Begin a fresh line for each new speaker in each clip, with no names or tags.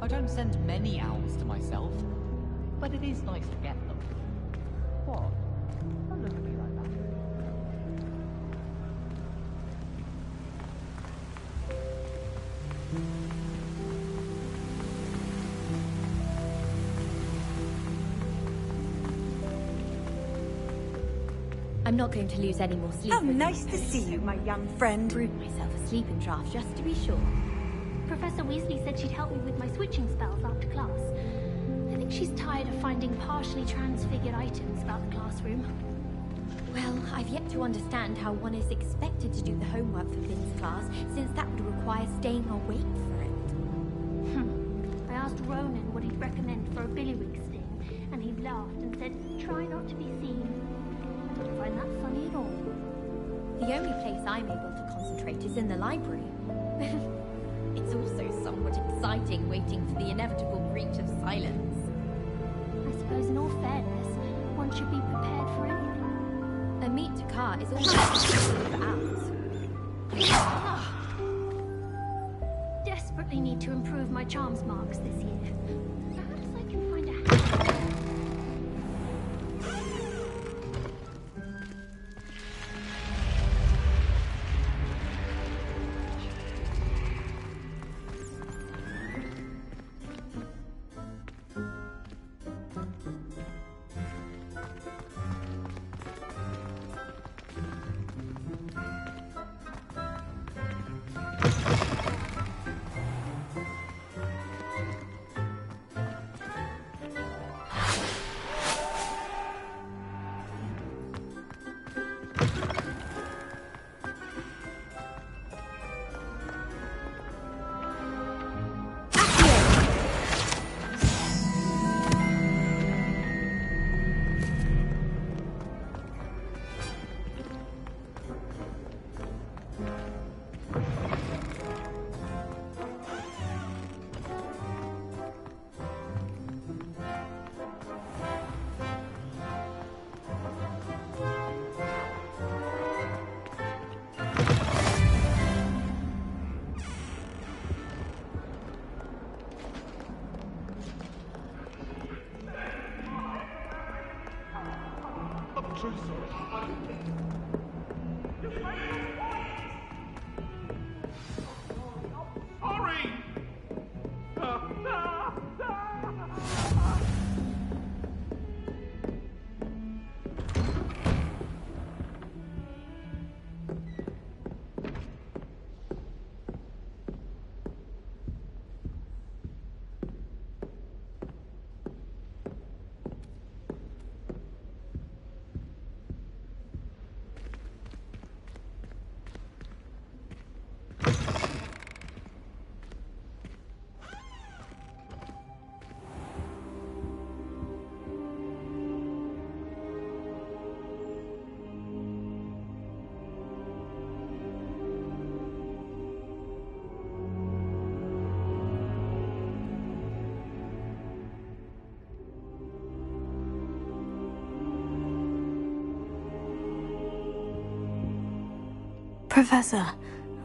I don't send many owls to myself, but it is nice to get them. What? Don't look at me like that.
I'm not going to lose any more sleep.
How nice to see you, my young friend.
Brewed myself a sleeping draft just to be sure.
Professor Weasley said she'd help me with my switching spells after class. I think she's tired of finding partially transfigured items about the classroom.
Well, I've yet to understand how one is expected to do the homework for Finn's class, since that would require staying awake for it.
I asked Ronan what he'd recommend for a billywig sting, and he laughed and said, try not to be seen. I don't find that funny at all.
The only place I'm able to concentrate is in the library. It's also somewhat exciting waiting for the inevitable breach of silence.
I suppose in all fairness, one should be prepared for anything.
A meet to car is always for hours.
Desperately need to improve my charms marks this year. Perhaps I can find a...
Professor,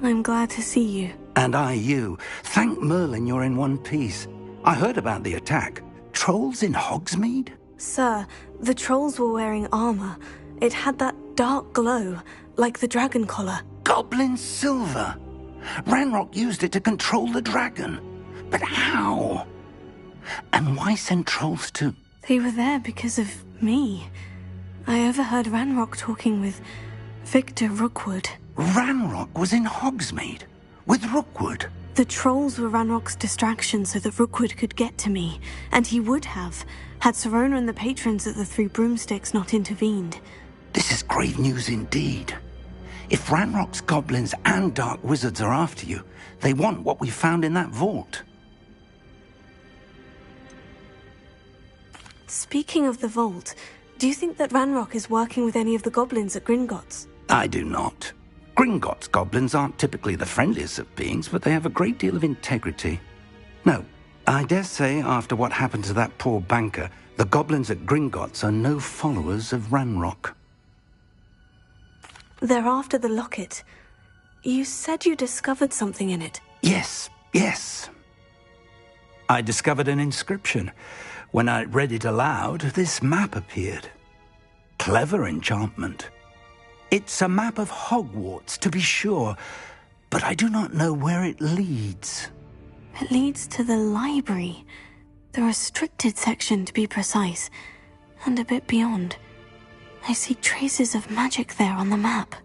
I'm glad to see you.
And I you. Thank Merlin you're in one piece. I heard about the attack. Trolls in Hogsmeade?
Sir, the trolls were wearing armor. It had that dark glow, like the dragon collar.
Goblin silver! Ranrock used it to control the dragon. But how? And why send trolls to...
They were there because of me. I overheard Ranrock talking with Victor Rookwood.
Ranrock was in Hogsmeade? With Rookwood?
The trolls were Ranrock's distraction so that Rookwood could get to me, and he would have, had Serona and the patrons at the Three Broomsticks not intervened.
This is grave news indeed. If Ranrock's goblins and dark wizards are after you, they want what we found in that vault.
Speaking of the vault, do you think that Ranrock is working with any of the goblins at Gringotts?
I do not. Gringotts goblins aren't typically the friendliest of beings, but they have a great deal of integrity. No, I dare say after what happened to that poor banker, the goblins at Gringotts are no followers of Ranrock.
They're after the locket. You said you discovered something in it.
Yes. I discovered an inscription. When I read it aloud, this map appeared. Clever enchantment. It's a map of Hogwarts, to be sure, but I do not know where it leads.
It leads to the library. The restricted section, to be precise. And a bit beyond. I see traces of magic there on the map.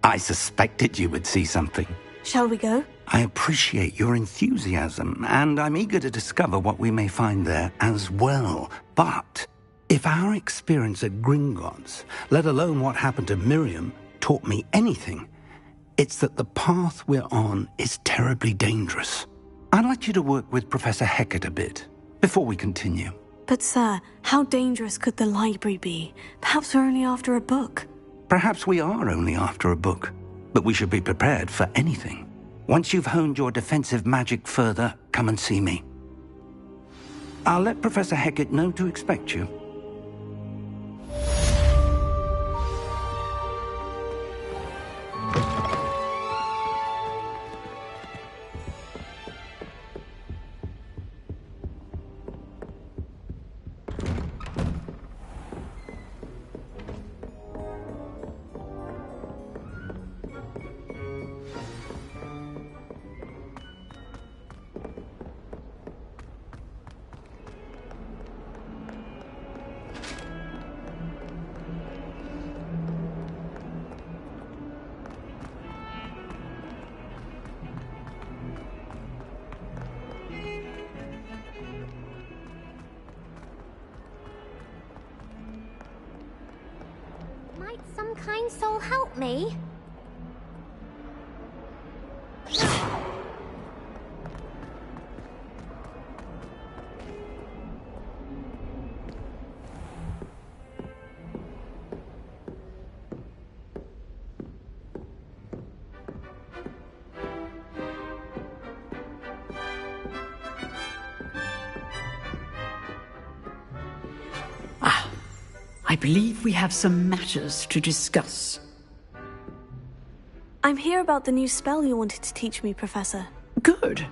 I suspected you would see something.
Shall we go?
I appreciate your enthusiasm, and I'm eager to discover what we may find there as well. But if our experience at Gringotts, let alone what happened to Miriam, taught me anything, it's that the path we're on is terribly dangerous. I'd like you to work with Professor Hecat a bit, before we continue.
But sir, how dangerous could the library be? Perhaps we're only after a book.
Perhaps we are only after a book, but we should be prepared for anything. Once you've honed your defensive magic further, come and see me. I'll let Professor Hecat know to expect you.
Might some kind soul help me?
I believe we have some matters to discuss.
I'm here about the new spell you wanted to teach me, Professor.
Good.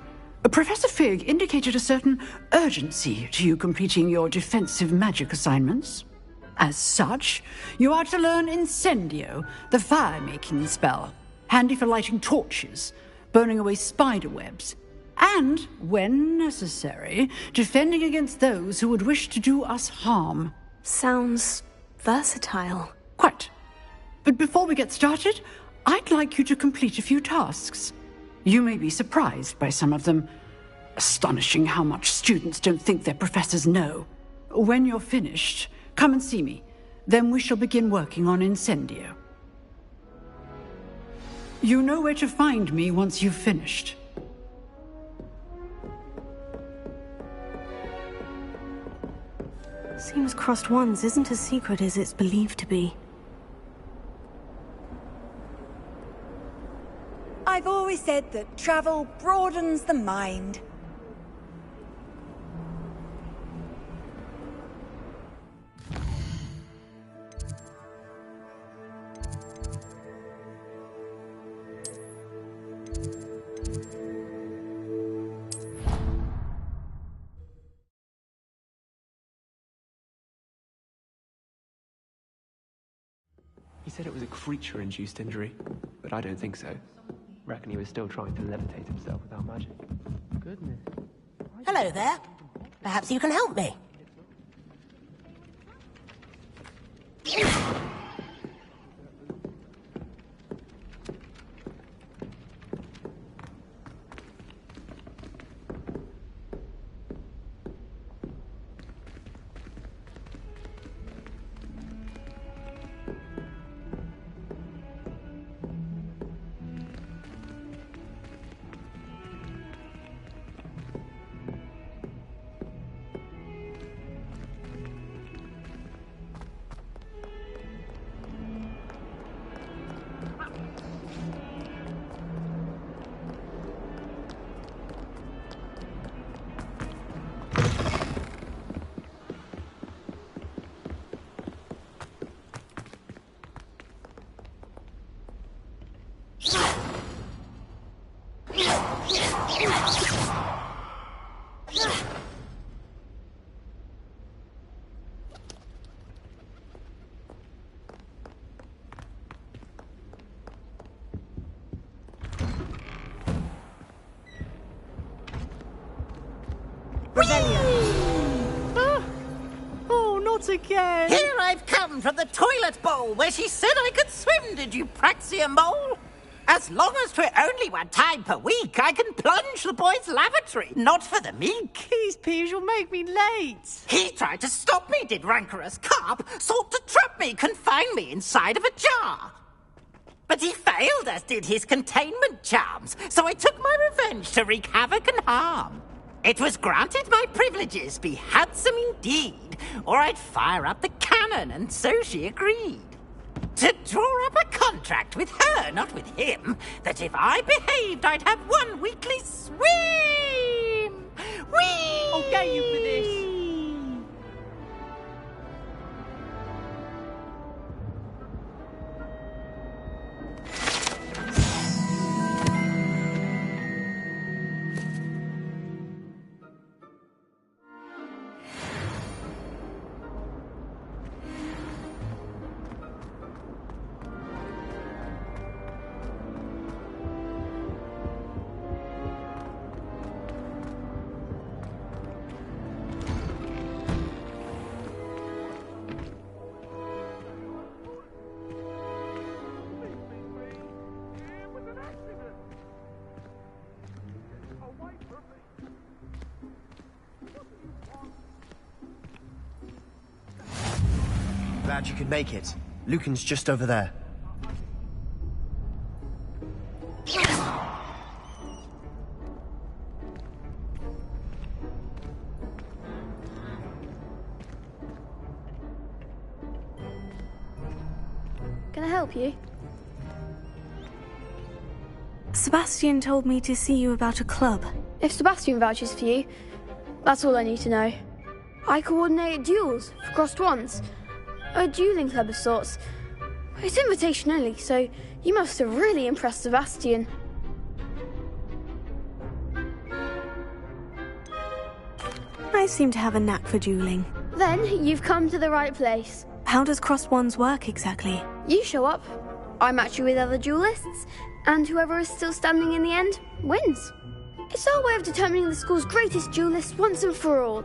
Professor Fig indicated a certain urgency to you completing your defensive magic assignments. As such, you are to learn Incendio, the fire-making spell, handy for lighting torches, burning away spider webs, and, when necessary, defending against those who would wish to do us harm.
Sounds versatile.
Quite. But before we get started, I'd like you to complete a few tasks. You may be surprised by some of them. Astonishing how much students don't think their professors know. When you're finished, come and see me. Then we shall begin working on Incendio. You know where to find me once you've finished.
Seems crossed wands isn't as secret as it's believed to be.
I've always said that travel broadens the mind.
He said it was a creature-induced injury, but I don't think so. Reckon he was still trying to levitate himself without magic. Goodness.
Hello there. Perhaps you can help me.
Oh, not again!
Here I've come from the toilet bowl where she said I could swim, did you praxia mole? As long as 'twere only one time per week, I can plunge the boy's lavatory, not for the meek.
These peas will make me late.
He tried to stop me, did rancorous carp, sought to trap me, confine me inside of a jar. But he failed, as did his containment charms, so I took my revenge to wreak havoc and harm. It was granted my privileges be handsome indeed, or I'd fire up the cannon, and so she agreed. To draw up a contract with her, not with him, that if I behaved, I'd have one weekly swim! Whee!
I'll get you for this.
Glad you could make it. Lucan's just over there.
Can I help you?
Sebastian told me to see you about a club.
If Sebastian vouches for you, that's all I need to know. I coordinate duels for crossed wands. A dueling club of sorts. It's invitation only, so you must have really impressed Sebastian.
I seem to have a knack for dueling.
Then you've come to the right place.
How does crossed wands work exactly?
You show up, I match you with other duelists, and whoever is still standing in the end wins. It's our way of determining the school's greatest duelist once and for all.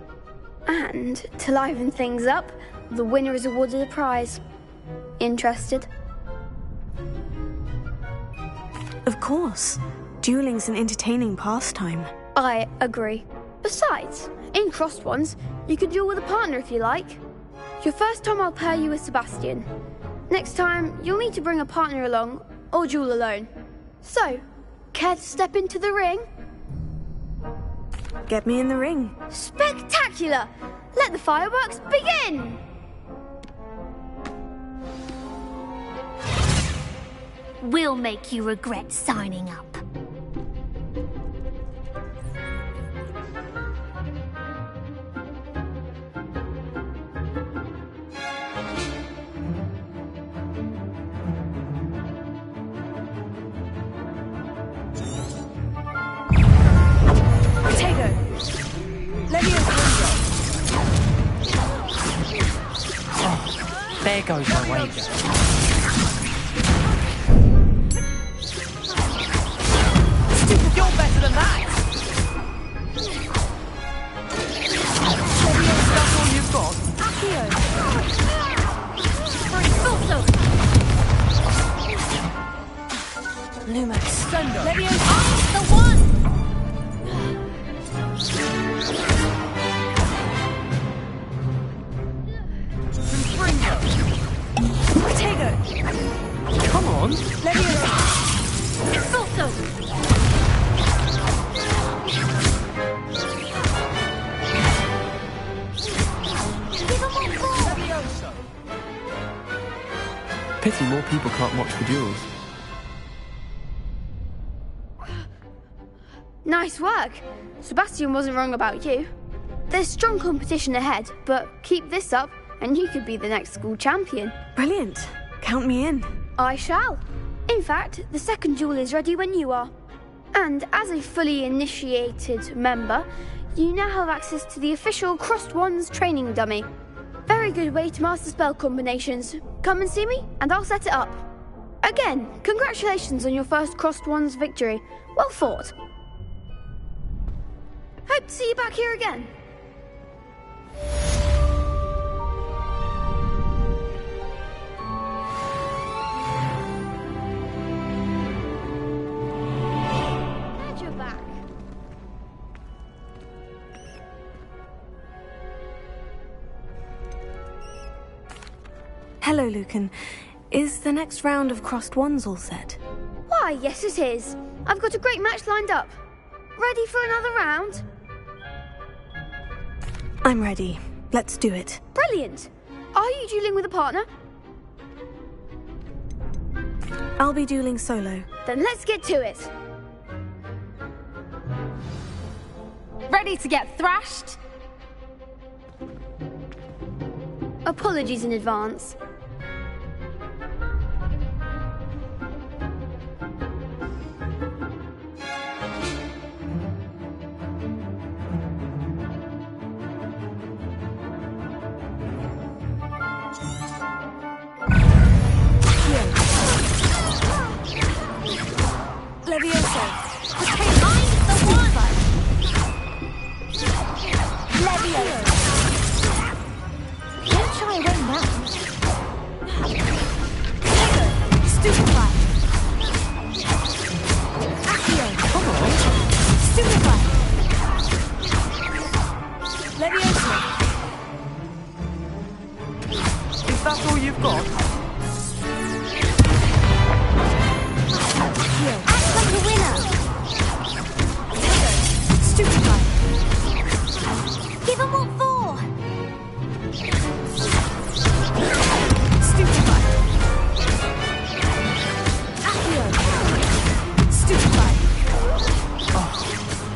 And to liven things up, the winner is awarded a prize. Interested?
Of course. Dueling's an entertaining pastime.
I agree. Besides, in crossed ones, you can duel with a partner if you like. Your first time I'll pair you with Sebastian. Next time, you'll need to bring a partner along, or duel alone. So, care to step into the ring?
Get me in the ring.
Spectacular! Let the fireworks begin!
We'll make you regret signing up.
There goes my wager. You're better than that! That's all you've got?
Accio!
Lumax. Sender.
Leviosa! The one!
Come on!
Leviosa! Expulso!
Pity more people can't watch the duels.
Nice work. Sebastian wasn't wrong about you. There's strong competition ahead, but keep this up and you could be the next school champion.
Brilliant. Count me in.
I shall. In fact, the second duel is ready when you are. And as a fully initiated member, you now have access to the official Crossed Wands training dummy. Very good way to master spell combinations. Come and see me, and I'll set it up. Again, congratulations on your first Crossed Wands victory. Well fought. Hope to see you back here again. Glad you're back.
Hello, Lucan. Is the next round of Crossed Wands all set?
Why, yes it is. I've got a great match lined up. Ready for another round?
I'm ready. Let's do it.
Brilliant. Are you dueling with a partner?
I'll be dueling solo.
Then let's get to it.
Ready to get thrashed?
Apologies in advance.
Levioso.
Okay, I'm the one!
Levioso.
Don't shy away now.
Stupefy. Accio. Come on. Stupefy. Levioso.
Is that all you've got?
Act like a winner!
Stupefy.
Give 'em what for!
Stupefy. Accio. Stupefy.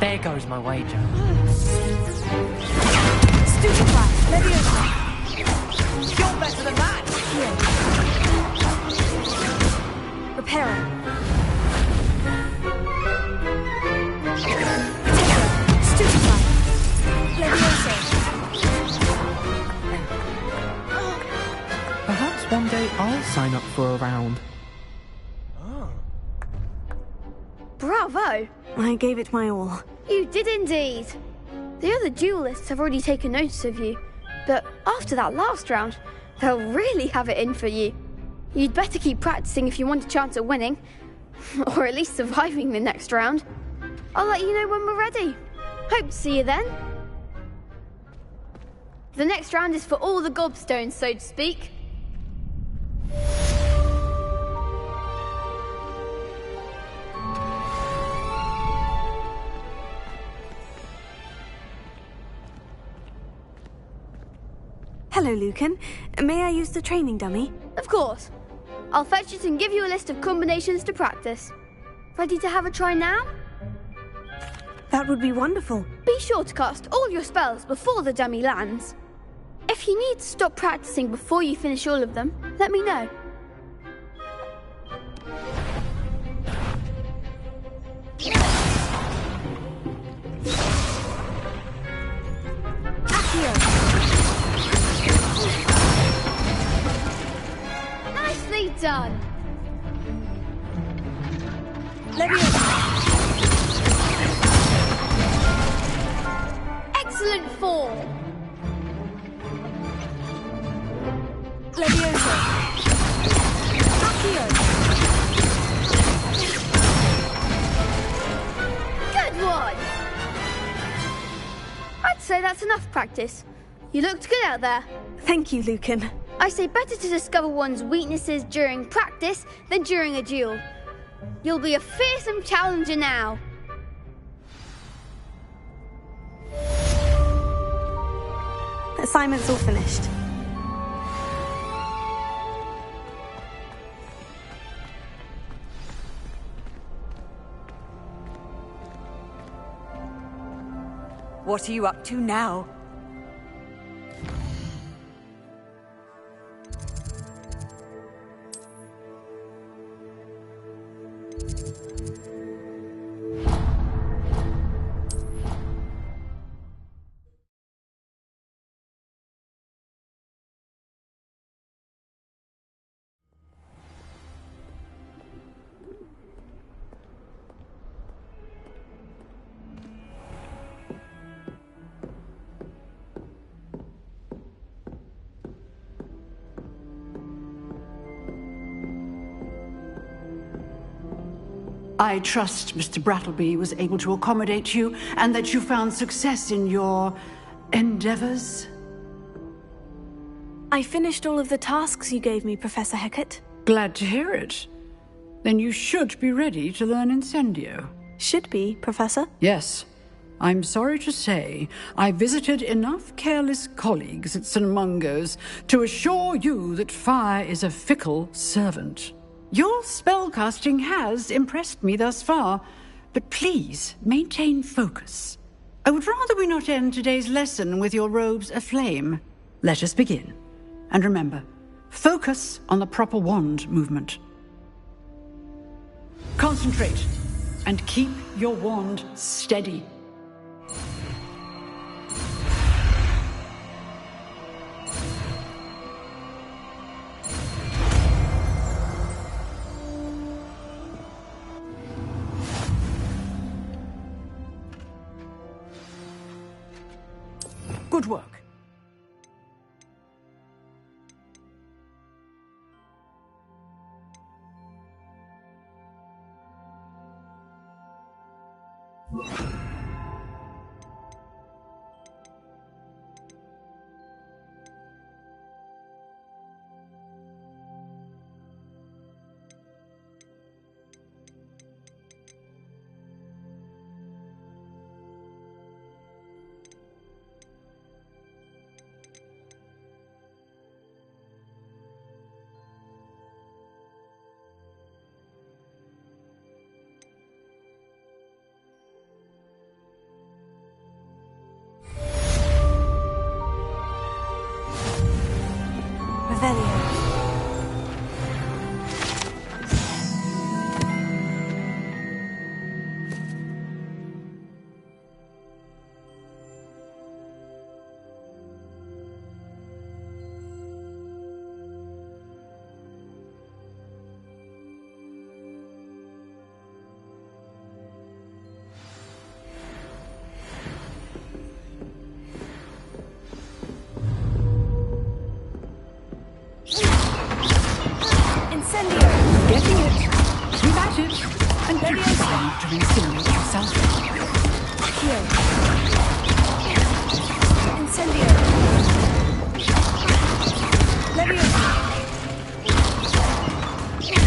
There goes my wager.
Stupefy. Levioso.
You're better than that!
Reparo. Stupefy. Levioso.
Perhaps one day I'll sign up for a round.
Bravo!
I gave it my all.
You did indeed. The other duelists have already taken notice of you, but after that last round, they'll really have it in for you. You'd better keep practicing if you want a chance at winning, or at least surviving the next round. I'll let you know when we're ready. Hope to see you then. The next round is for all the gobstones, so to speak.
Hello, Lucan. May I use the training dummy?
Of course. I'll fetch it and give you a list of combinations to practice. Ready to have a try now?
That would be wonderful.
Be sure to cast all your spells before the dummy lands. If you need to stop practicing before you finish all of them, let me know.
Accio.
Nicely done.
Levioso.
Excellent form.
Levioso. Accio.
Good one. I'd say that's enough practice. You looked good out there.
Thank you, Lucan.
I say better to discover one's weaknesses during practice than during a duel. You'll be a fearsome challenger now.
Assignment's all finished.
What are you up to now?
I trust Mr. Brattleby was able to accommodate you and that you found success in your endeavors.
I finished all of the tasks you gave me, Professor Hecat.
Glad to hear it. Then you should be ready to learn Incendio.
Should be, Professor?
Yes. I'm sorry to say, I visited enough careless colleagues at St. Mungo's to assure you that fire is a fickle servant. Your spellcasting has impressed me thus far, but please maintain focus. I would rather we not end today's lesson with your robes aflame. Let us begin. And remember, focus on the proper wand movement. Concentrate, and keep your wand steady. Good work. Getting it. Keep at it. And keep trying to incinderate yourself.
Here. Incendio. Leviosa. Here.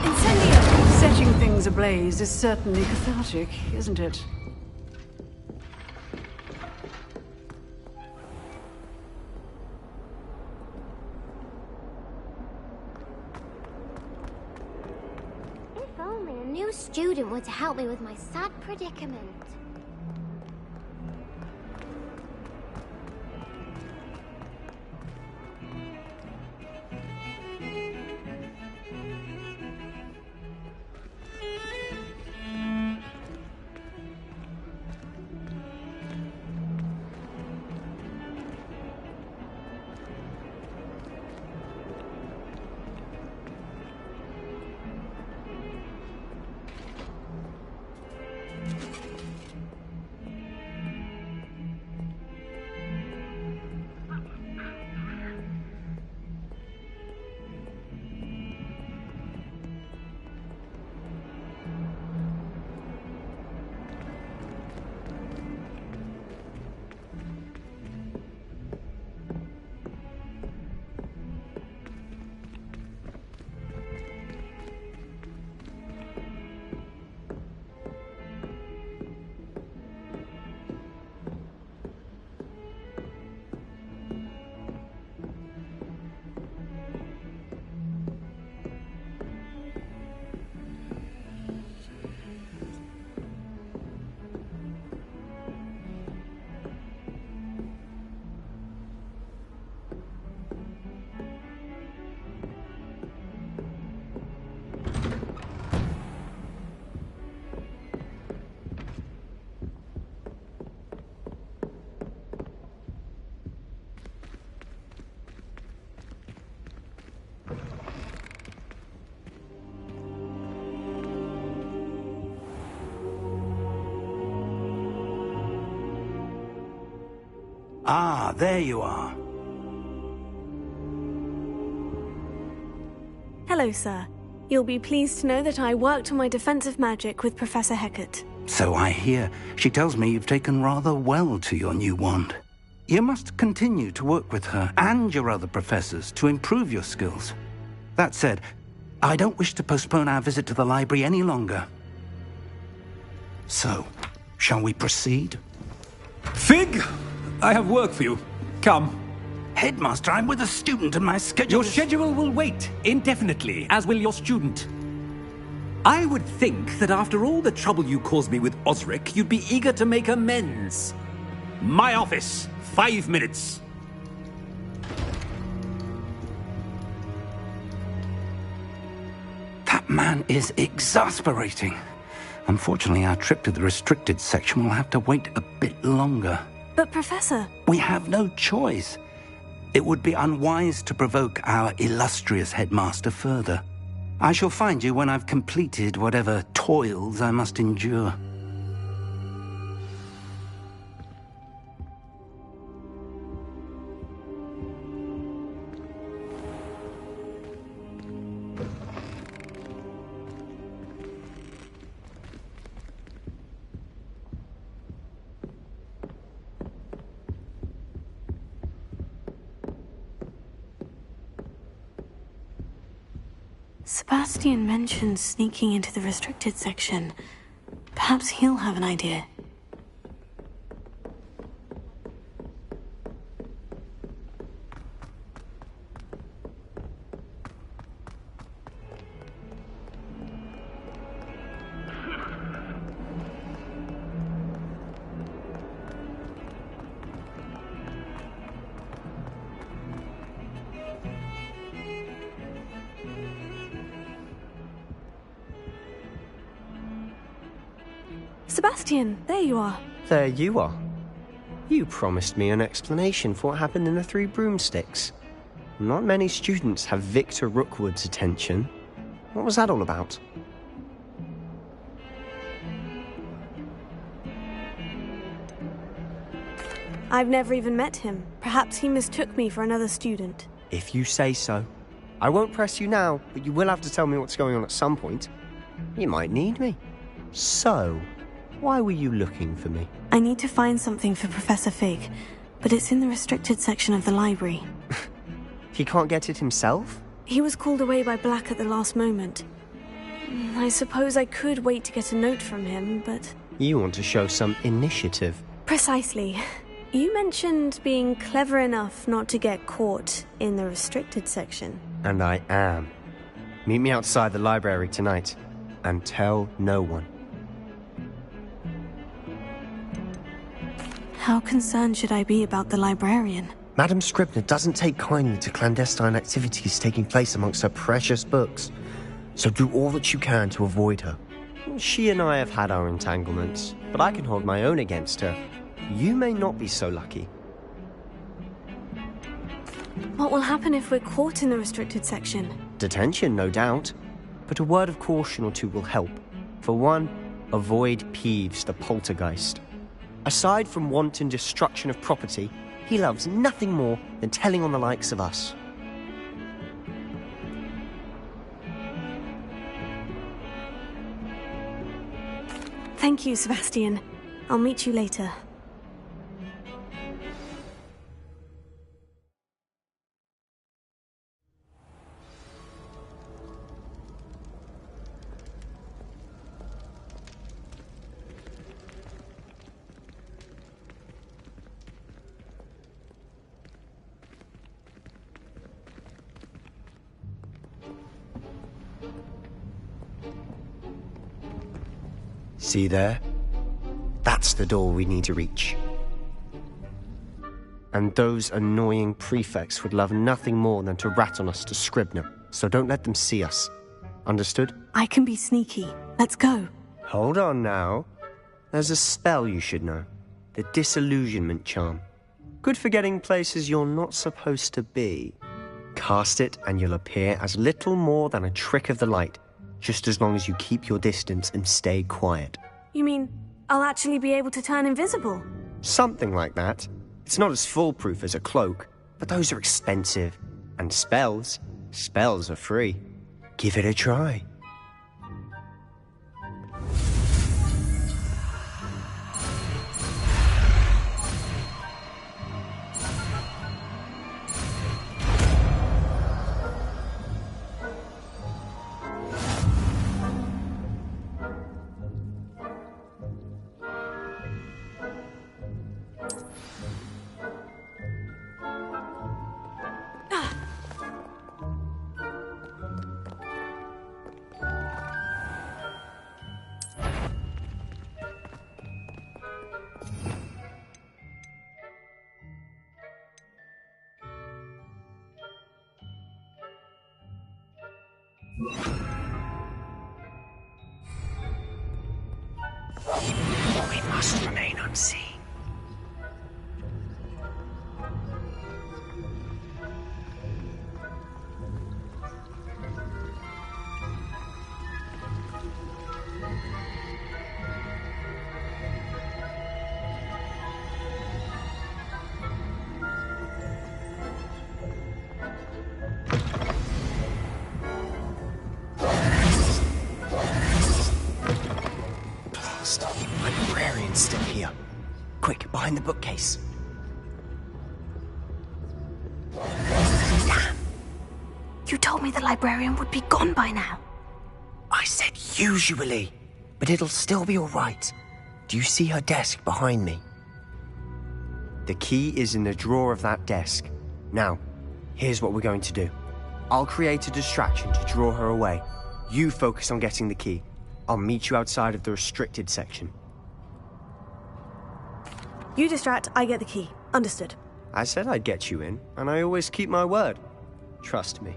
Incendio.
Setting things ablaze is certainly cathartic, isn't it?
Student were to help me with my sad predicament.
Ah, there you are.
Hello, sir. You'll be pleased to know that I worked on my defensive magic with Professor Hecat.
So I hear. She tells me you've taken rather well to your new wand. You must continue to work with her and your other professors to improve your skills. That said, I don't wish to postpone our visit to the library any longer. So, shall we proceed?
Fig! I have work for you. Come.
Headmaster, I'm with a student and my schedule
Your schedule will wait indefinitely, as will your student. I would think that after all the trouble you caused me with Osric, you'd be eager to make amends. My office, 5 minutes.
That man is exasperating. Unfortunately, our trip to the restricted section will have to wait a bit longer.
But, Professor...
We have no choice. It would be unwise to provoke our illustrious headmaster further. I shall find you when I've completed whatever toils I must endure.
Sebastian mentioned sneaking into the restricted section. Perhaps he'll have an idea. Sebastian, there you are.
There you are. You promised me an explanation for what happened in the Three Broomsticks. Not many students have Victor Rookwood's attention. What was that all about?
I've never even met him. Perhaps he mistook me for another student.
If you say so. I won't press you now, but you will have to tell me what's going on at some point. You might need me. So, why were you looking for me?
I need to find something for Professor Fig, but it's in the restricted section of the library.
He can't get it himself?
He was called away by Black at the last moment. I suppose I could wait to get a note from him, but...
You want to show some initiative.
Precisely. You mentioned being clever enough not to get caught in the restricted section.
And I am. Meet me outside the library tonight, and tell no one.
How concerned should I be about the librarian?
Madam Scribner doesn't take kindly to clandestine activities taking place amongst her precious books, so do all that you can to avoid her. She and I have had our entanglements, but I can hold my own against her. You may not be so lucky.
What will happen if we're caught in the restricted section?
Detention, no doubt, but a word of caution or two will help. For one, avoid Peeves the poltergeist. Aside from wanton destruction of property, he loves nothing more than telling on the likes of us.
Thank you, Sebastian. I'll meet you later.
See there? That's the door we need to reach. And those annoying prefects would love nothing more than to rat on us to Scribner, so don't let them see us. Understood?
I can be sneaky. Let's go.
Hold on now. There's a spell you should know. The Disillusionment Charm. Good for getting places you're not supposed to be. Cast it and you'll appear as little more than a trick of the light, just as long as you keep your distance and stay quiet.
You mean I'll actually be able to turn invisible?
Something like that. It's not as foolproof as a cloak, but those are expensive. And spells are free. Give it a try.
We must remain unseen.
Librarian's still here. Quick, behind the bookcase.
Damn. You told me the librarian would be gone by now.
I said usually, but it'll still be all right. Do you see her desk behind me? The key is in the drawer of that desk. Now, here's what we're going to do. I'll create a distraction to draw her away. You focus on getting the key. I'll meet you outside of the restricted section.
You distract, I get the key. Understood.
I said I'd get you in, and I always keep my word. Trust me.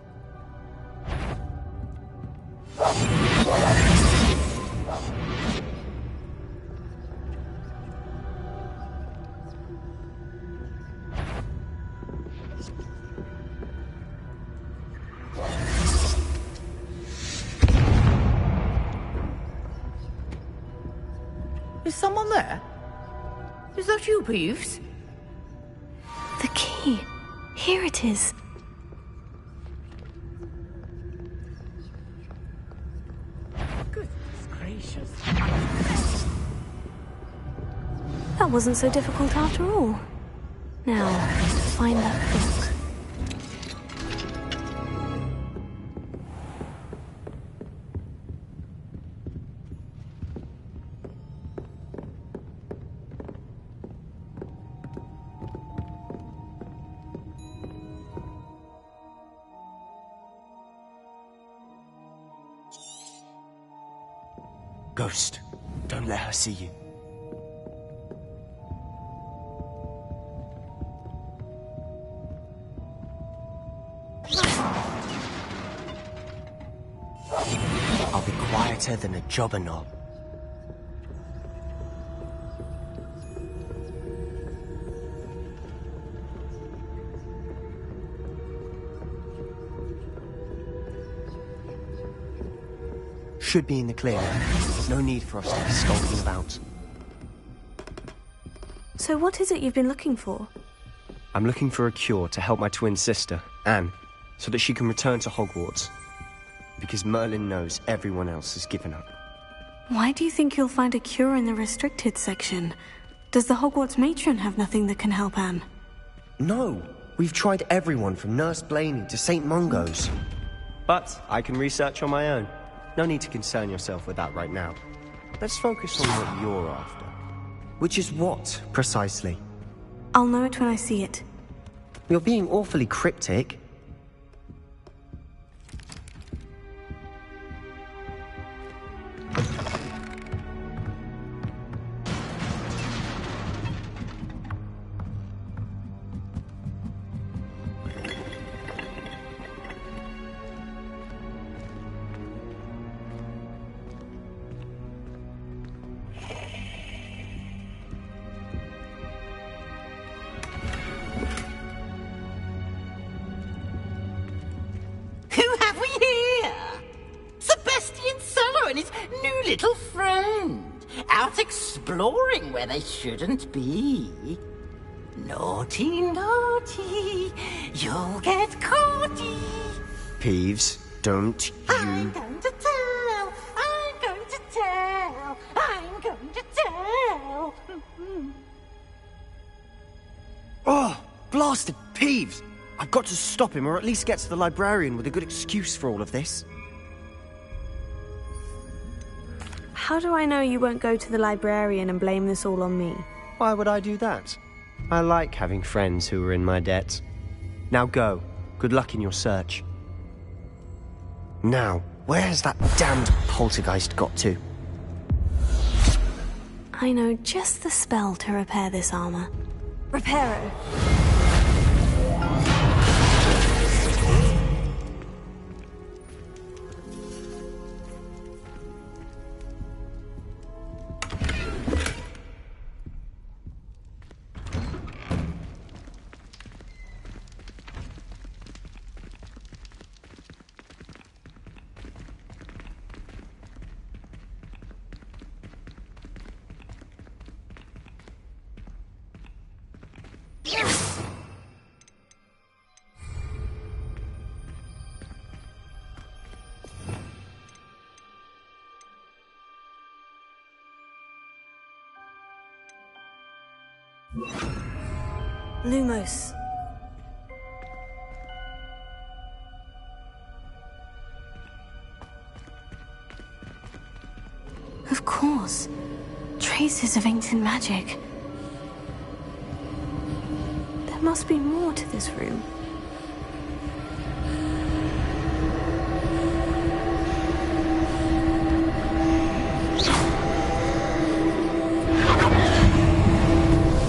Is someone there? Is that you, Peeves?
The key. Here it is.
Goodness gracious.
That wasn't so difficult after all. Now, to find that book.
Ghost, don't let her see you. I'll be quieter than a jobber knob. Should be in the clear now. No need for us to be skulking about.
So what is it you've been looking for?
I'm looking for a cure to help my twin sister, Anne, so that she can return to Hogwarts. Because Merlin knows everyone else has given up.
Why do you think you'll find a cure in the restricted section? Does the Hogwarts matron have nothing that can help Anne?
No! We've tried everyone from Nurse Blaney to St. Mungo's. But I can research on my own. No need to concern yourself with that right now. Let's focus on what you're after. Which is what, precisely?
I'll know it when I see it.
You're being awfully cryptic.
Little friend, out exploring where they shouldn't be. Naughty, naughty, you'll get caughty.
Peeves, Don't you...
I'm going to tell! I'm going to tell! I'm going to tell!
Oh, blasted Peeves! I've got to stop him, or at least get to the librarian with a good excuse for all of this.
How do I know you won't go to the librarian and blame this all on me?
Why would I do that? I like having friends who are in my debt. Now go. Good luck in your search. Now, where has that damned poltergeist got to?
I know just the spell to repair this armor.
Reparo. Lumos.
Of course. Traces of ancient magic. There must be more to this room.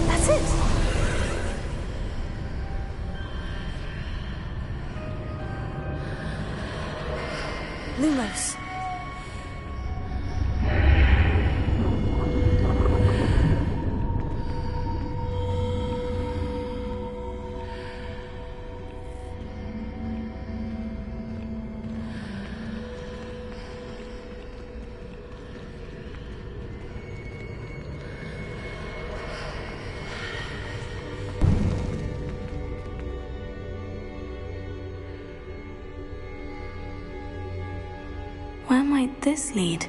That's it! Lumos.
Where might this lead?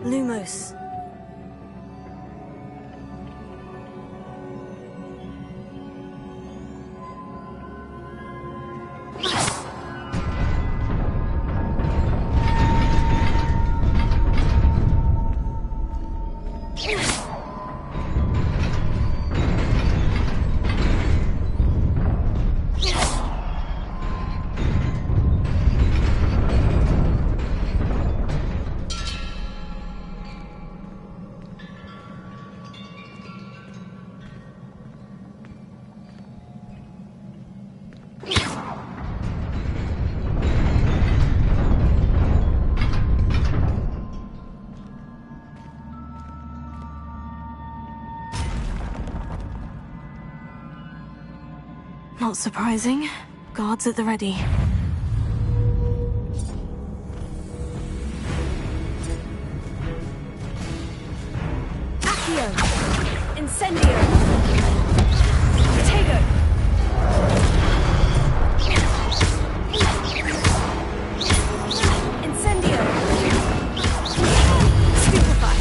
Lumos.
Not surprising. Guards at the ready.
Accio. Incendio. Tego. Incendio. Stupefy.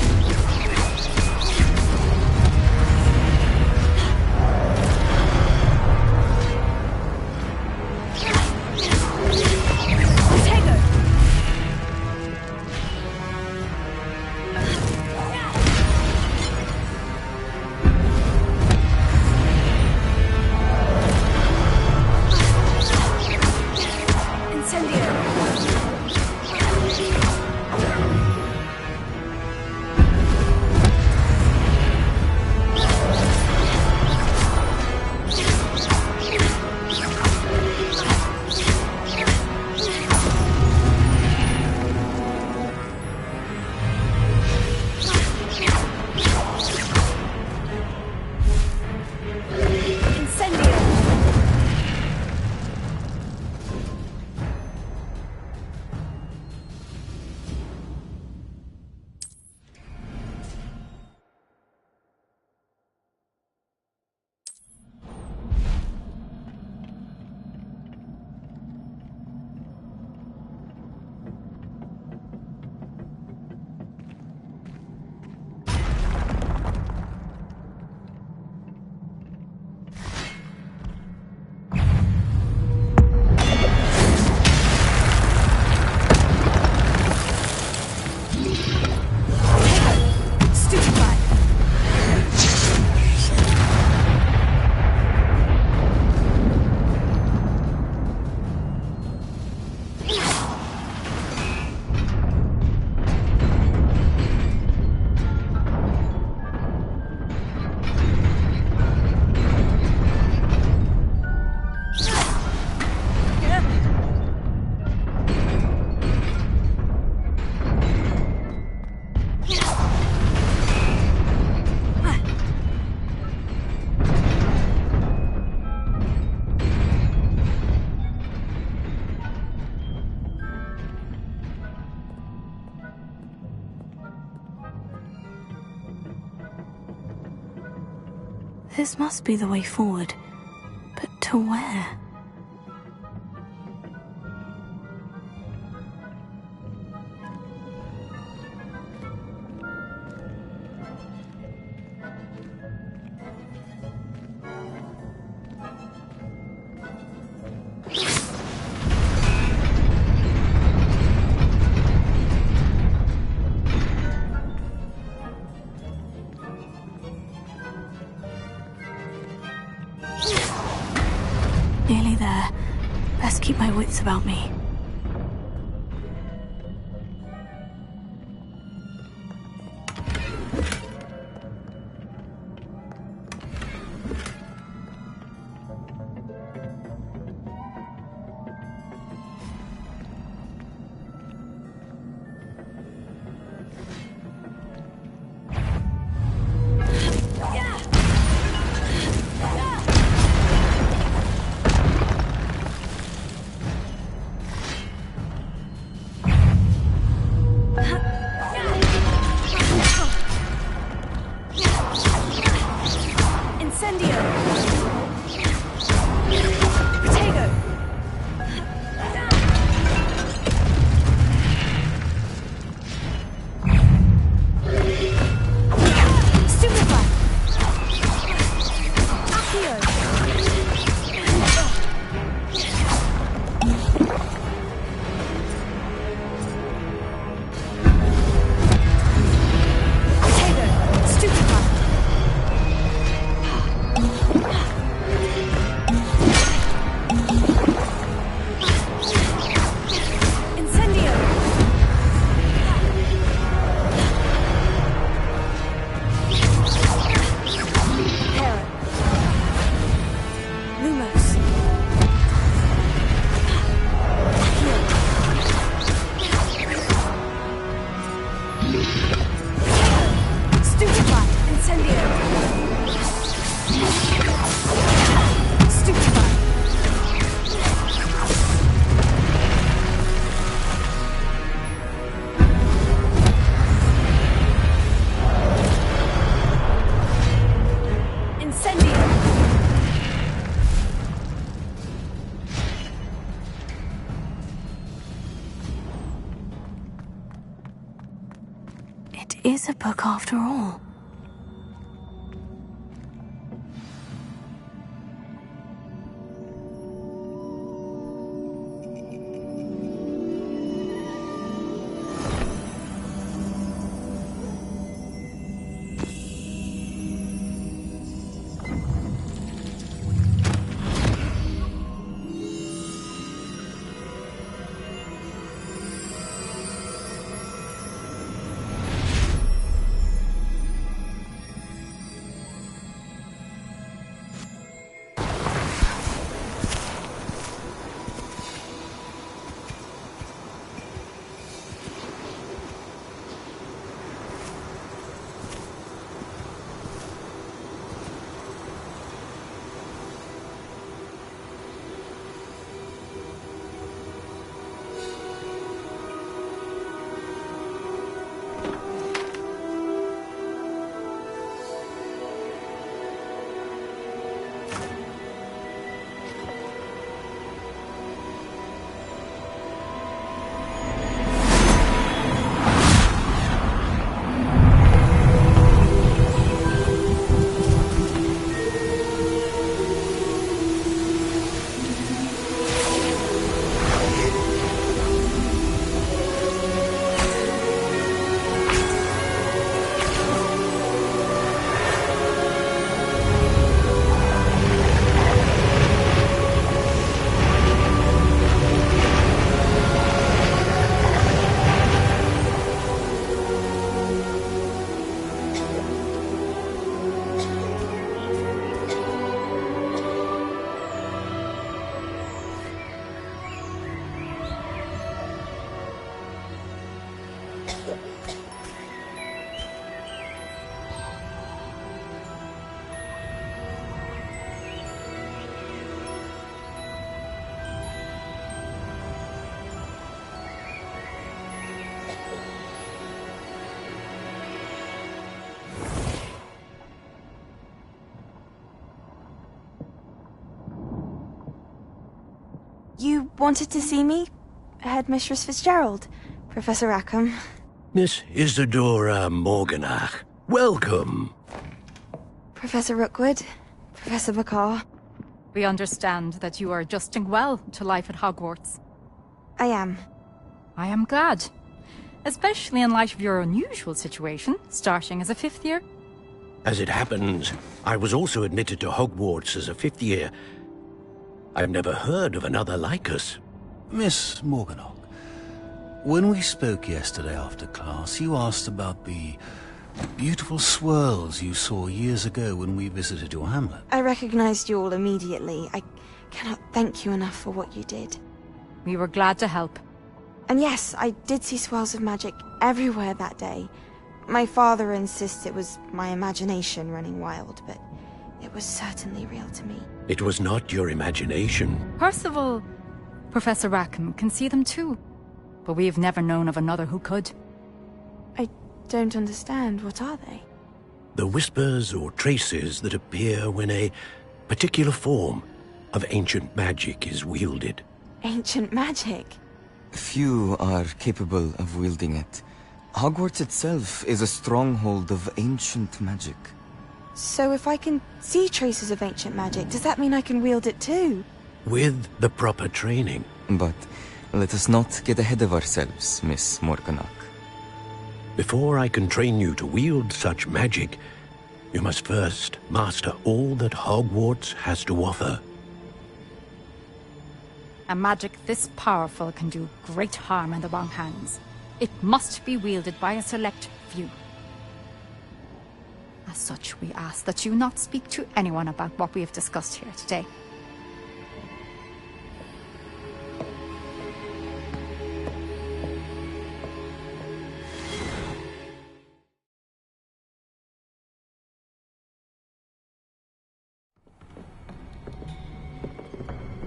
This must be the way forward. But to where? Nearly there. Best keep my wits about me. It is a book after all.
You wanted to see me? Headmistress Fitzgerald, Professor Rackham.
Miss Isadora Morganach, welcome.
Professor Rookwood, Professor Bakar.
We understand that you are adjusting well to life at Hogwarts.
I am.
I am glad. Especially in light of your unusual situation, starting as a 5th year.
As it happens, I was also admitted to Hogwarts as a 5th year. I've never heard of another like us.
Miss Morganach, when we spoke yesterday after class, you asked about the beautiful swirls you saw years ago when we visited your hamlet.
I recognized you all immediately. I cannot thank you enough for what you did.
We were glad to help.
And yes, I did see swirls of magic everywhere that day. My father insists it was my imagination running wild, but it was certainly real to me.
It was not your imagination.
Percival, Professor Rackham can see them too. But we have never known of another who could.
I don't understand. What are they?
The whispers or traces that appear when a particular form of ancient magic is wielded.
Ancient magic?
Few are capable of wielding it. Hogwarts itself is a stronghold of ancient magic.
So if I can see traces of ancient magic, does that mean I can wield it too?
With the proper training.
But let us not get ahead of ourselves, Miss Morganach.
Before I can train you to wield such magic, you must first master all that Hogwarts has to offer.
A magic this powerful can do great harm in the wrong hands. It must be wielded by a select few. As such, we ask that you not speak to anyone about what we have discussed here today.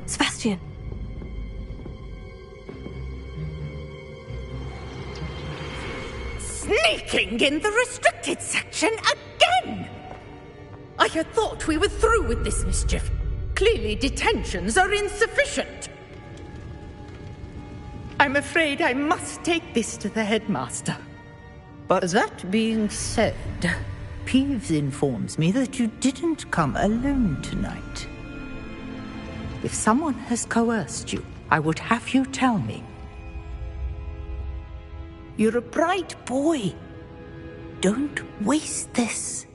Sebastian.
Sneaking in the restricted section again! I had thought we were through with this mischief. Clearly detentions are insufficient. I'm afraid I must take this to the headmaster.
But
that being said, Peeves informs me that you didn't come alone tonight. If someone has coerced you, I would have you tell me. You're a bright boy. Don't waste this.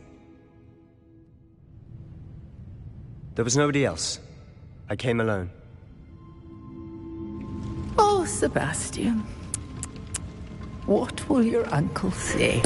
There was nobody else. I came alone.
Oh, Sebastian. What will your uncle say?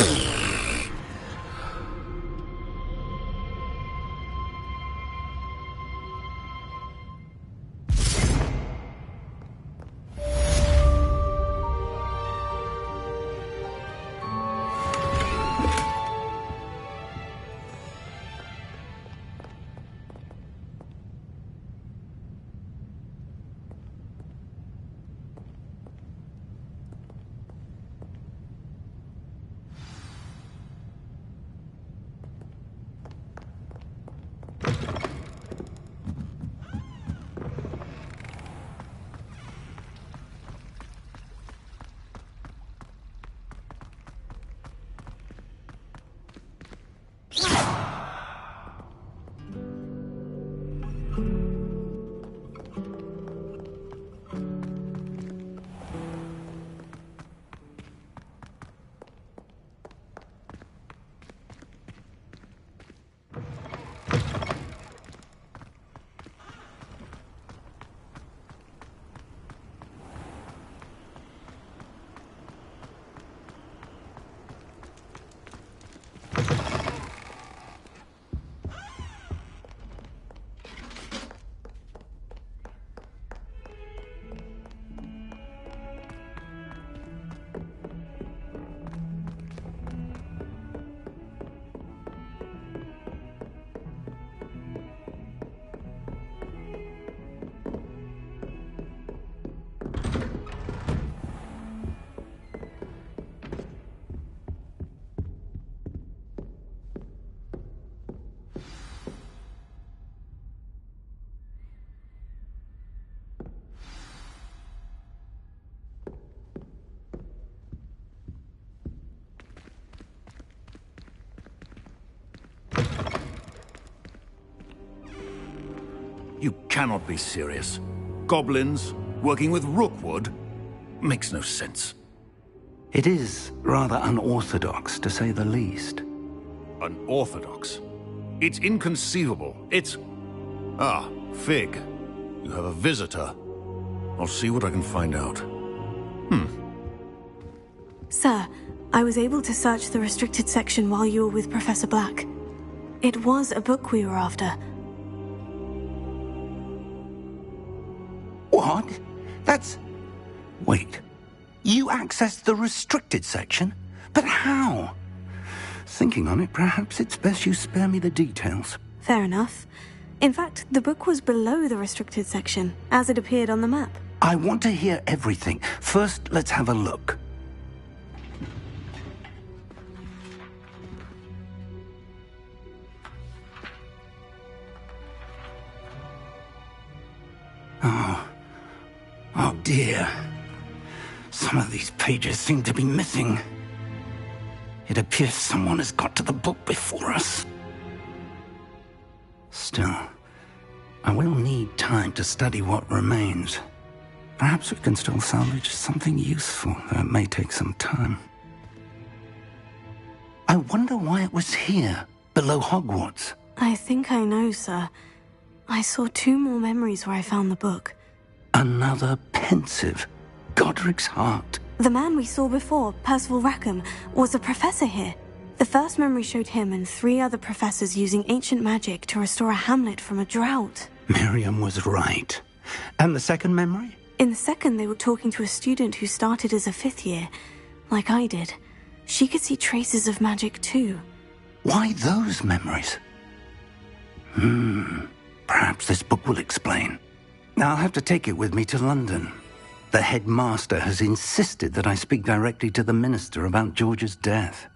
You cannot be serious. Goblins working with Rookwood? Makes no sense.
It is rather unorthodox, to say the least.
Unorthodox? It's inconceivable. It's... Ah, Fig. You have a visitor. I'll see what I can find out.
Sir, I was able to search the restricted section while you were with Professor Black. It was a book we were after.
What? That's... Wait. You accessed the restricted section? But how? Thinking on it, perhaps it's best you spare me the details.
Fair enough. In fact, the book was below the restricted section, as it appeared on the map.
I want to hear everything. First, let's have a look. Oh dear. Some of these pages seem to be missing. It appears someone has got to the book before us. Still, I will need time to study what remains. Perhaps we can still salvage something useful, though it may take some time. I wonder why it was here, below Hogwarts.
I think I know, sir. I saw 2 more memories where I found the book.
Another pensive. Godric's heart.
The man we saw before, Percival Rackham, was a professor here. The first memory showed him and 3 other professors using ancient magic to restore a hamlet from a drought.
Miriam was right. And the second memory?
In the second, they were talking to a student who started as a 5th year, like I did. She could see traces of magic too.
Why those memories? Perhaps this book will explain. I'll have to take it with me to London. The headmaster has insisted that I speak directly to the minister about George's death.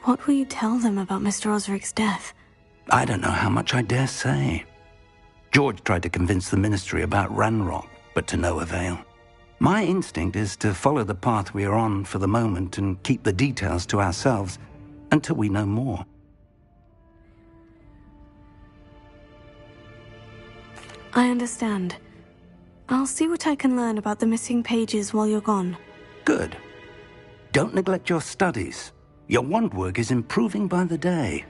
What will you tell them about Mr. Osric's death?
I don't know how much I dare say. George tried to convince the ministry about Ranrock, but to no avail. My instinct is to follow the path we are on for the moment and keep the details to ourselves until we know more.
I understand. I'll see what I can learn about the missing pages while you're gone.
Good. Don't neglect your studies. Your wand work is improving by the day.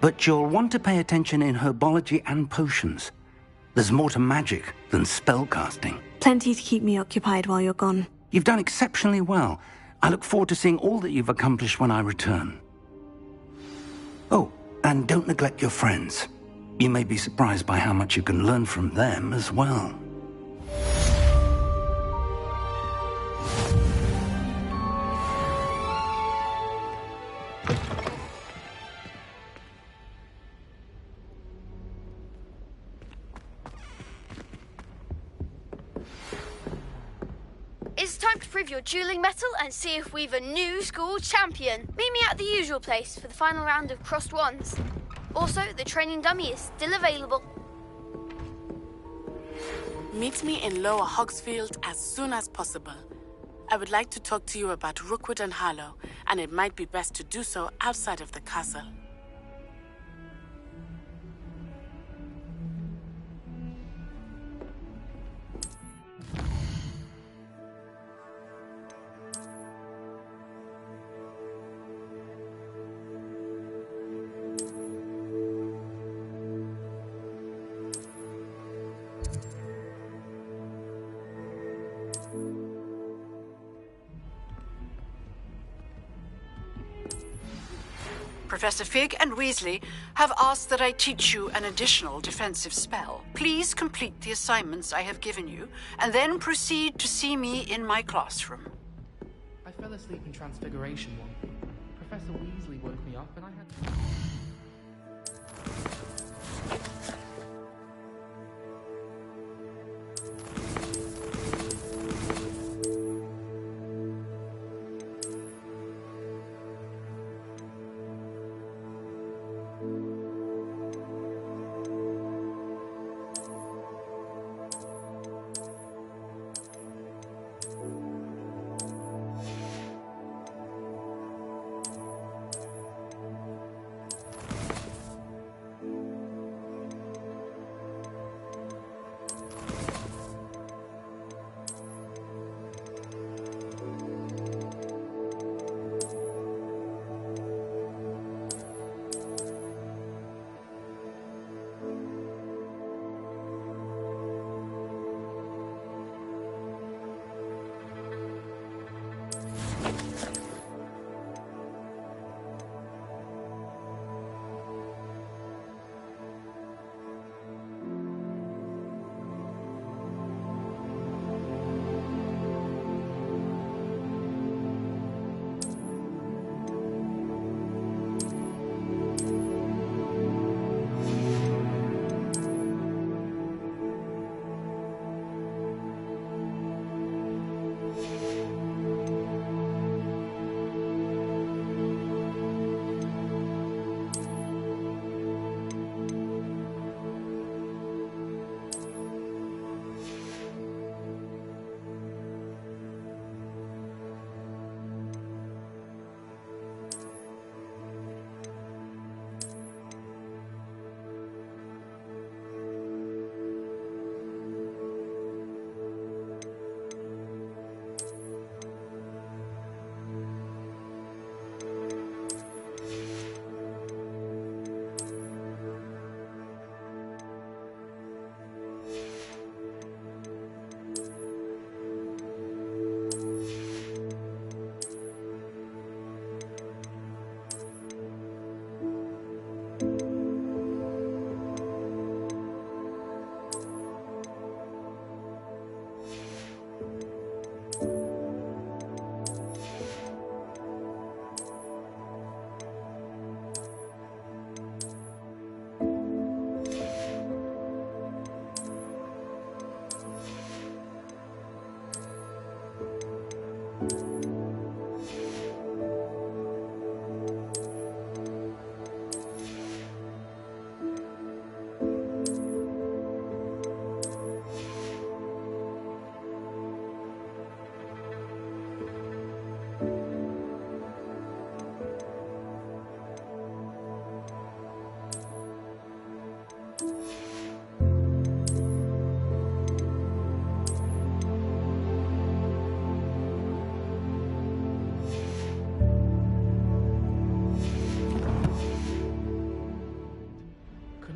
But you'll want to pay attention in herbology and potions. There's more to magic than spellcasting.
Plenty to keep me occupied while you're gone.
You've done exceptionally well. I look forward to seeing all that you've accomplished when I return. Oh, and don't neglect your friends. You may be surprised by how much you can learn from them as well.
It's time to prove your dueling mettle and see if we've a new school champion. Meet me at the usual place for the final round of crossed wands. Also, the training dummy is still available.
Meet me in Lower Hogsfield as soon as possible. I would like to talk to you about Rookwood and Harlow, and it might be best to do so outside of the castle.
Professor Fig and Weasley have asked that I teach you an additional defensive spell. Please complete the assignments I have given you, and then proceed to see me in my classroom.
I fell asleep in Transfiguration one. Professor Weasley woke me up and I had...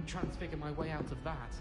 and transfigure my way out of that.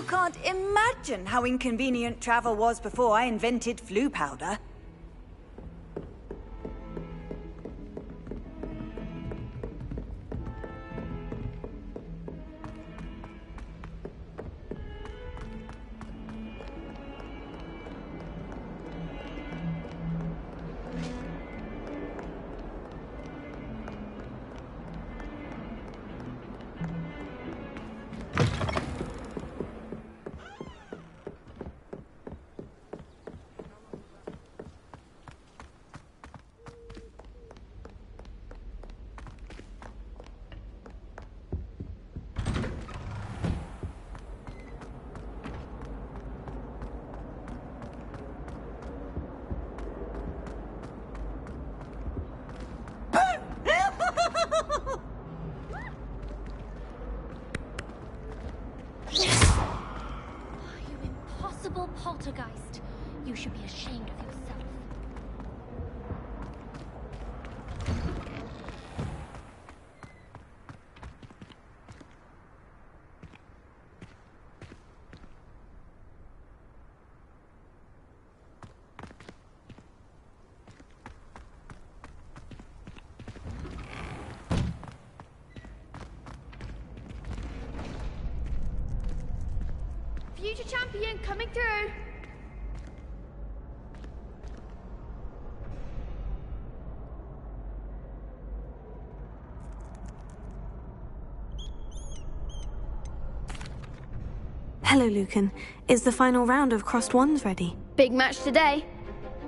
Can't imagine how inconvenient travel was before I invented flu powder.
Poltergeist. You should be ashamed of yourself.
Future champion coming through.
Hello, Lucan. Is the final round of Crossed Wands ready?
Big match today.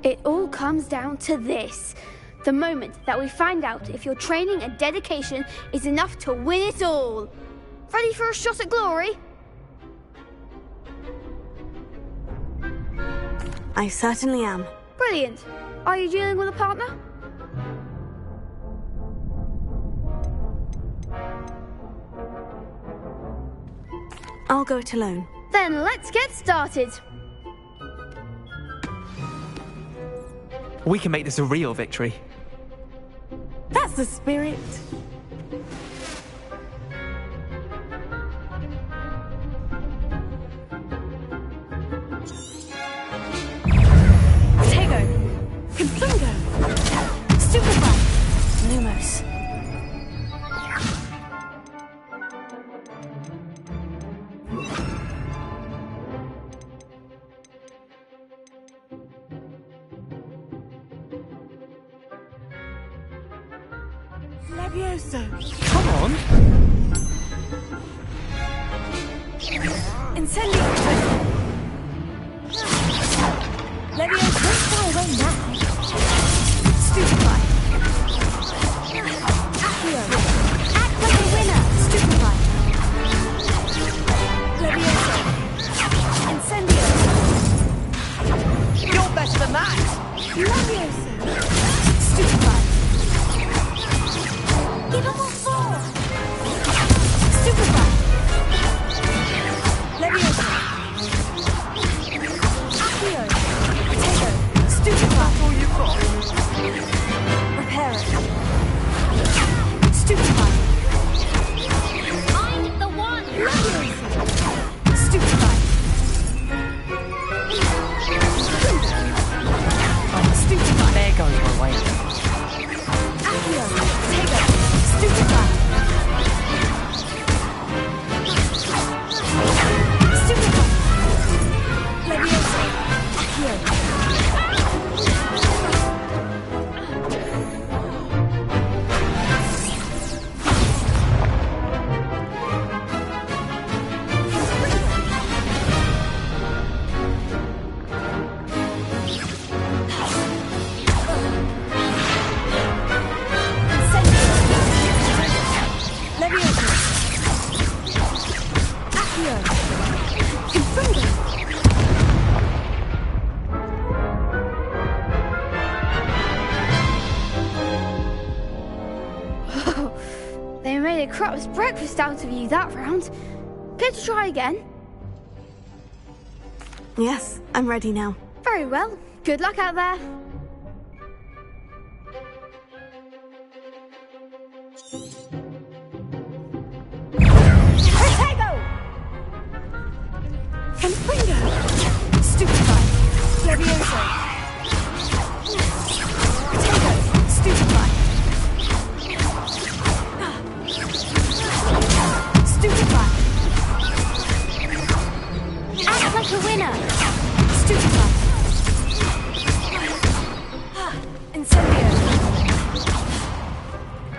It all comes down to this. The moment that we find out if your training and dedication is enough to win it all. Ready for a shot at glory?
I certainly am.
Brilliant. Are you dealing with a partner?
I'll go it alone.
Then let's get started.
We can make this a real victory.
That's the spirit.
Tego! Confringo! Superfly! Lumos.
Levioso!
Come on!
Incendio! Levioso, don't fly away now! Stupefy! Accio! Act like a winner! Stupefy! Levioso! Incendio!
You're better than that!
Levioso! Stupefy! Give him a fall! Stupefy! Levioso! Accio! Tego! Stupefy!
That's all you've got?
Repair it! Stupefy!
I'm the one!
Levioso! Stupefy! Stupefy!
There goes my way.
Accio! Tego! Stupefy! Stupefy! Levioso! Accio! Levioso! Accio! Confringo! They made a crap's breakfast out of you that round. Care to try again?
Yes, I'm ready now.
Very well. Good luck out there.
Protego! Confringo! Stupefy! Levioso! Protego! Stupefy! Stupefy!
Act like a winner.
Stupefy! Incendio!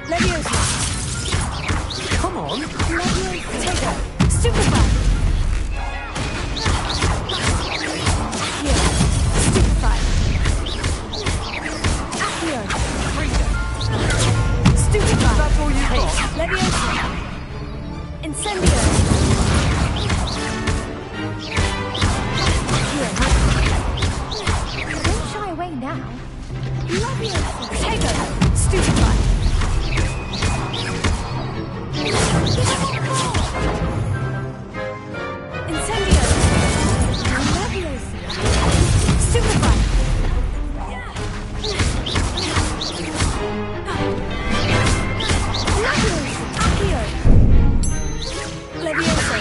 Levioso!
Come on!
Protego! Stupefy! Accio! Stupefy! Accio! Stupefy!
That's all you've got?
Levioso! Incendio! Accio! Don't shy away now. Levioso! Protego! Stupefy! Incendio! Levioso! Stupefy! Levioso! Accio! Levioso!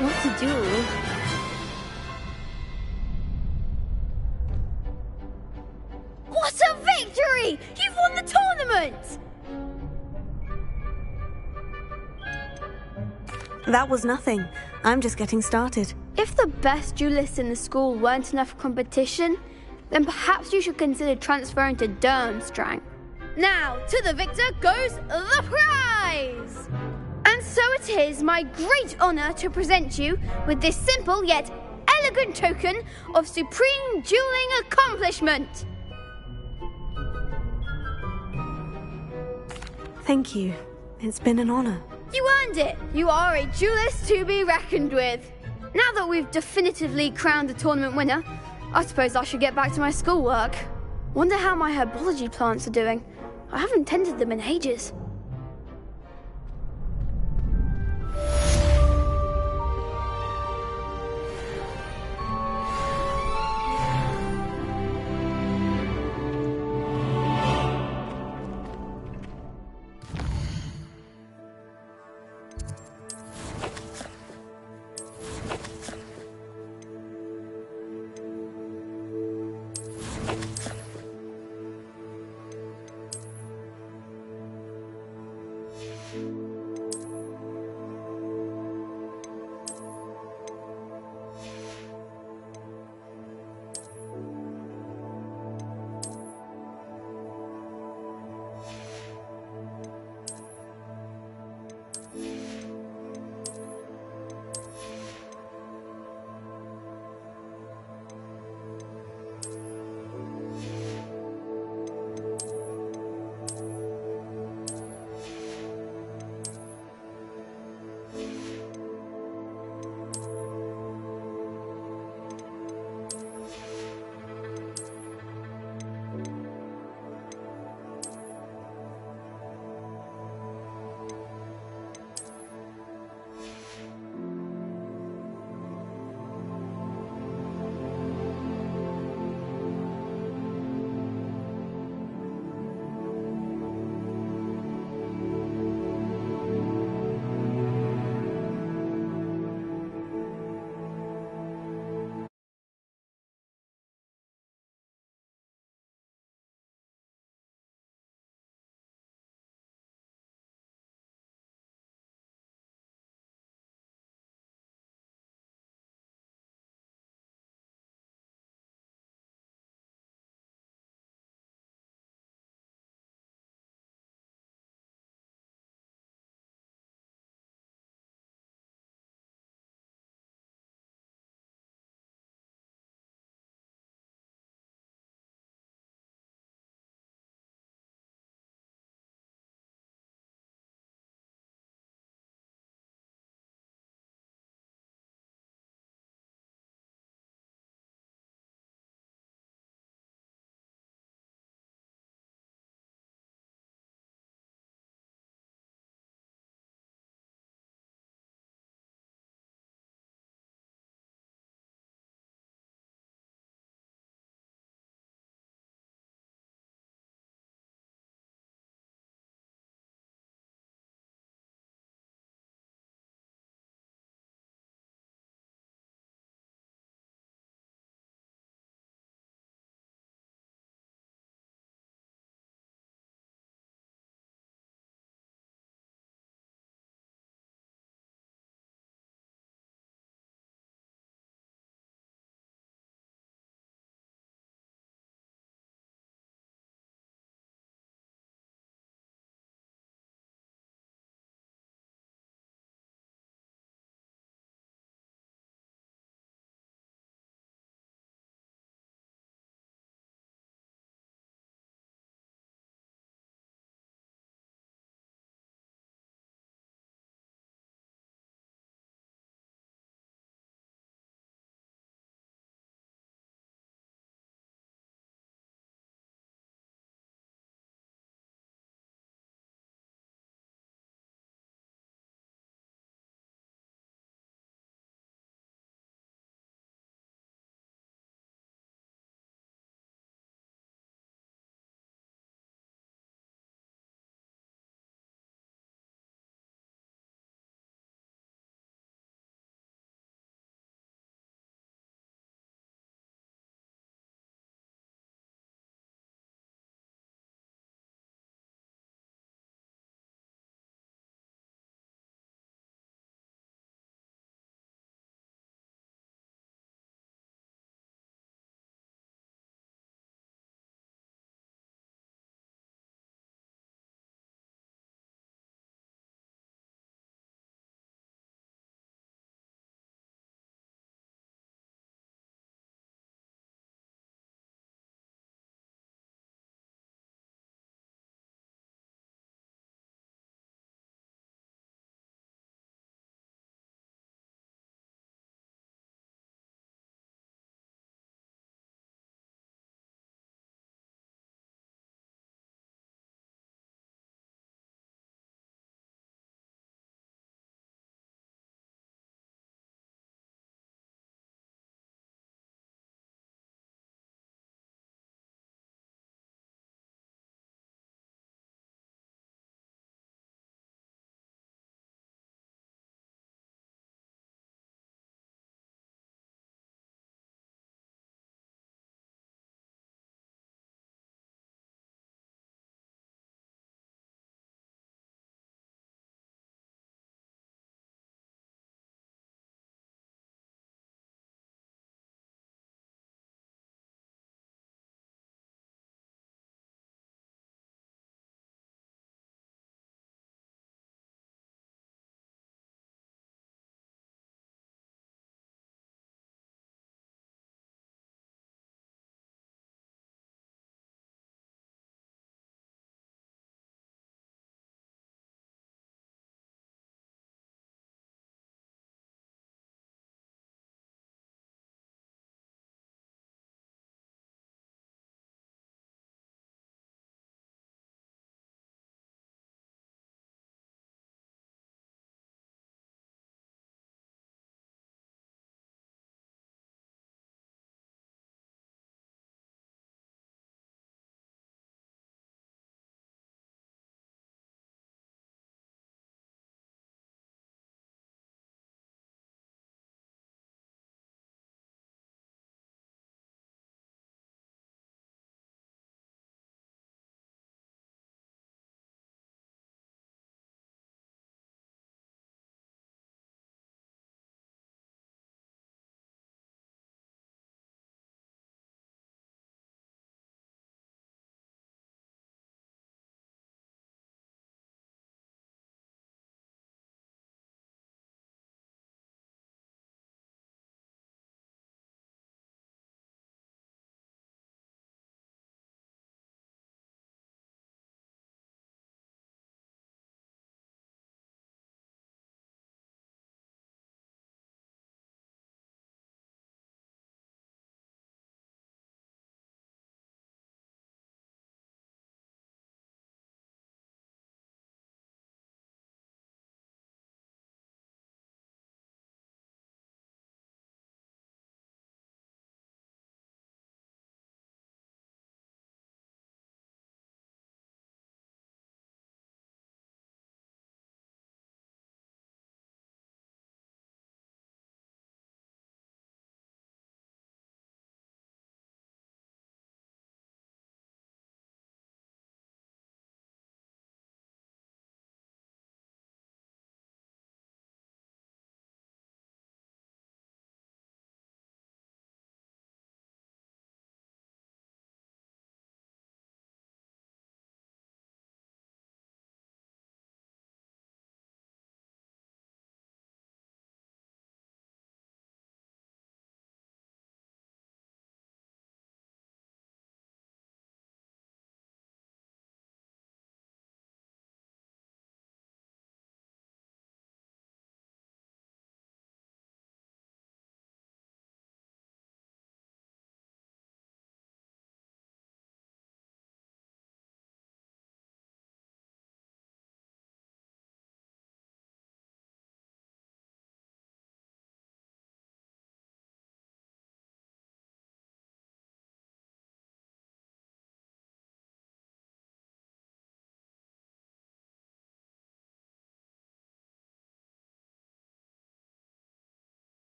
What to do? What a victory! You've won the tournament!
That was nothing. I'm just getting started.
If the best duelists in the school weren't enough for competition, then perhaps you should consider transferring to Durmstrang. Now, to the victor goes the prize! And so it is my great honour to present you with this simple yet elegant token of supreme dueling accomplishment.
Thank you. It's been an honor.
You earned it! You are a duelist to be reckoned with. Now that we've definitively crowned the tournament winner, I suppose I should get back to my schoolwork. Wonder how my herbology plants are doing. I haven't tended them in ages.